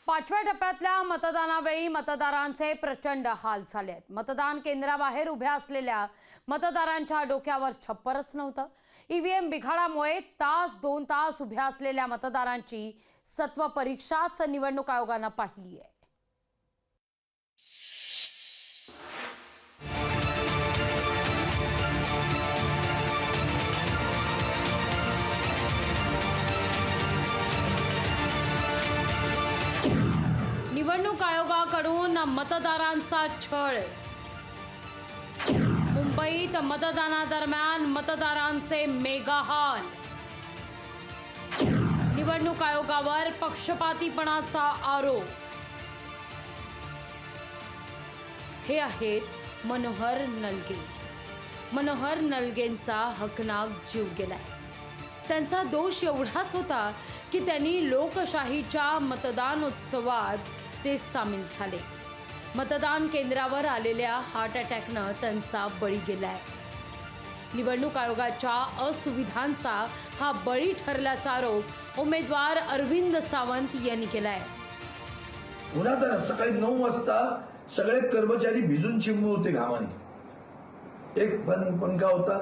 पाचव्या टप्प्यातल्या मतदानावेळी मतदारांचे प्रचंड हाल झालेत। मतदान केंद्राबाहेर उभ्या असलेल्या मतदारांच्या डोक्यावर छप्परच नव्हतं। ईव्हीएम बिघाडामुळे तास 2 तास उभ्या असलेल्या मतदारांची सत्व परीक्षाच निवडणूक आयोगानं पाहिली आहे। निवडणूक आयोगाकडून मतदारांचा छळ। मुंबईत मतदानादरम्यान मतदारांचे मेगा हाल। निवडणूक आयोगावर पक्षपातीपणाचा आरोप। हे आहेत मनोहर नलगे। मनोहर नलगेंचा हकनाक जीव गेलाय। त्यांचा दोष एवढाच होता की त्यांनी लोकशाहीच्या मतदान उत्सवात ते सामील झाले। मतदान केंद्रावर आलेल्या हार्ट अटॅकनं त्यांचा बळी गेलाय। निवडणूक आयोगाच्या असुविधांचा हा बळी ठरल्याचा आरोप उमेदवार अरविंद सावंत यांनी केलाय। पुन्हा सकाळी 9 वाजता सगळे कर्मचारी भिजून चिमू होते घामाने। एक पंखा होता,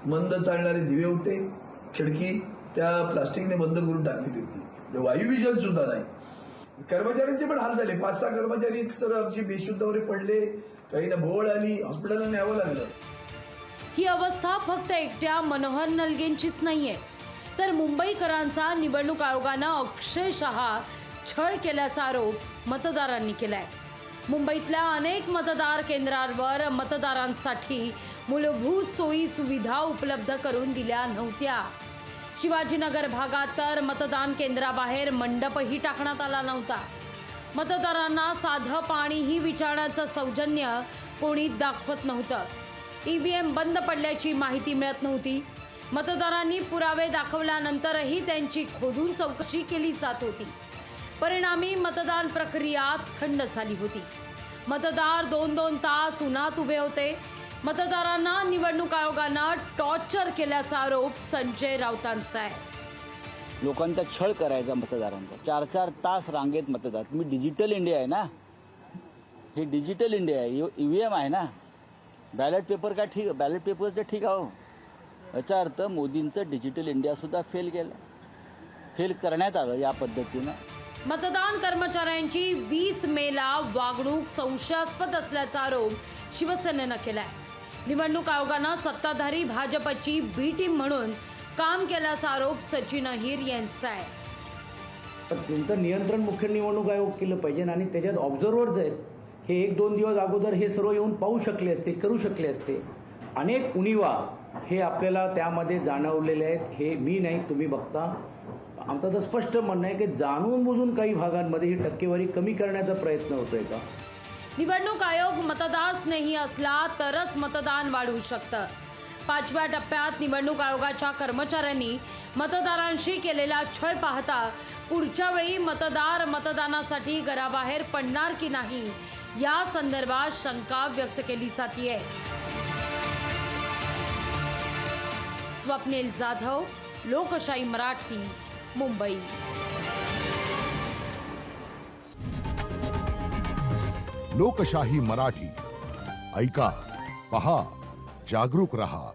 मंद चालणारे दिवे होते, खिडकी त्या प्लास्टिकने बंद करून टाकली होती, वायुविजन सुद्धा नाही। कर्मचाऱ्यांचे पण हाल झाले। 5-6 कर्मचारी तर आमची बेशुद्धवरे पडले, काहींना भोवळ आली, हॉस्पिटलला न्यावं लागलं। ही अवस्था फक्त एकट्या मनोहर नलगेंचीच नाहीये, तर मुंबईकरांचा निवडणूक आयोगानं अक्षरशः छळ केल्याचा आरोप मतदारांनी केलाय। मुंबईतल्या अनेक मतदार केंद्रांवर मतदारांसाठी मूलभूत सोयी सुविधा उपलब्ध करून दिल्या नव्हत्या। शिवाजीनगर भागात तर मतदान केंद्राबाहेर मंडपही टाकण्यात आला नव्हता। मतदारांना साधं पाणीही विचारण्याचं सौजन्य कोणी दाखवत नव्हतं। ईव्हीएम बंद पडल्याची माहिती मिळत नव्हती। मतदारांनी पुरावे दाखवल्यानंतरही त्यांची खोदून चौकशी केली जात होती। परिणामी मतदान प्रक्रिया थंड झाली होती। मतदार 2-2 तास उन्हात उभे होते। मतदारांना निवडणूक आयोगानं टॉर्चर केल्याचा आरोप संजय राऊतांचा आहे। लोकांचा छळ करायचा मतदारांचा। 4-4 तास रांगेत मतदार। तुम्ही डिजिटल इंडिया आहे ना, हे डिजिटल इंडिया आहे, ईव्हीएम आहे ना। बॅलेट पेपर काय ठीक, बॅलेट पेपरचं ठीक आहे, याचा अर्थ मोदींचं डिजिटल इंडिया सुद्धा फेल करण्यात आलं या पद्धतीनं। मतदान कर्मचाऱ्यांची 20 मेला वागणूक संशयास्पद असल्याचा आरोप शिवसेनेनं केलाय। निवडणूक आयोगानं सत्ताधारी भाजपची बी टीम म्हणून काम केल्याचा आरोप सचिन अहिर यांचा आहे। त्यांचं नियंत्रण मुख्य निवडणूक आयोग केलं पाहिजे आणि त्याच्यात ऑब्झर्वर्स आहेत, हे 1-2 दिवस अगोदर हे सर्व येऊन पाहू शकले असते, करू शकले असते। अनेक उणिवा हे आपल्याला त्यामध्ये जाणवलेले आहेत। हे मी नाही, तुम्ही बघता। आमचं तर स्पष्ट म्हणणं आहे की जाणून बुजून काही भागांमध्ये ही टक्केवारी कमी करण्याचा प्रयत्न होतोय का? निवडणूक आयोग मतदार स्नेही असला तरच मतदान वाढू शकतं। 5व्या टप्प्यात निवडणूक आयोगाच्या कर्मचाऱ्यांनी मतदारांशी केलेला छळ पाहता पुढच्या वेळी मतदार मतदानासाठी घराबाहेर पडणार की नाही या संदर्भात शंका व्यक्त केली जातीये। स्वप्नील जाधव, लोकशाही मराठी, मुंबई। लोकशाही मराठी ऐका, पहा, जागरूक रहा।